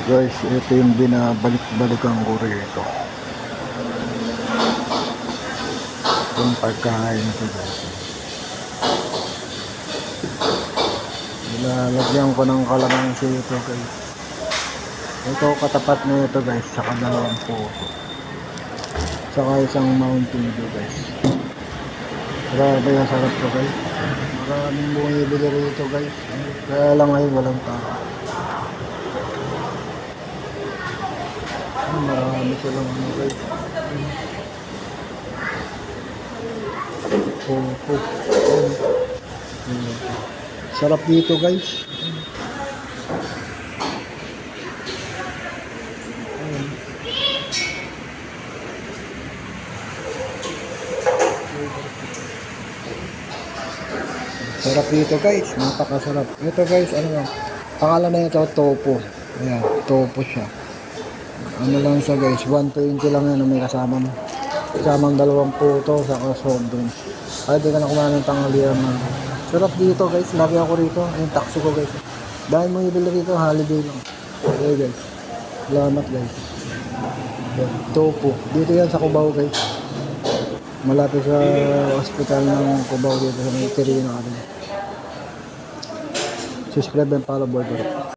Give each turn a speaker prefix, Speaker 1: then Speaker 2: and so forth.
Speaker 1: Guys, ito yung binabalik-balikan ko rito. Yung pagkain ko guys. Nilalagyan ko ng kalamansi ito guys. Ito katapat na ito guys, saka dalawang puto. Saka isang Mountain Dew guys. Grabe ang sarap to guys. Maraming bumibili rito guys. Kaya lang ngayon walang tao. Marami silang ano guys. Puto. Sarap dito guys. Sarap dito guys, napakasarap. Ito guys, ano lang, pangalan na ito, tofu. Ayan, tofu siya. Ano lang siya guys, 120 lang yan, may kasamang dalawang puto, saka soft drinks. Ay, di ka na kumain ng tanghalian na. Sarap dito guys, lagi ako rito. Ayun, taxi ko guys. Dahil mo ibili rito, holiday lang. Okay guys, salamat guys. Ayan, tofu. Dito yan sa Cubao guys. Malapit sa hospital ng Cubao dito sa Tirino. Subscribe and follow board.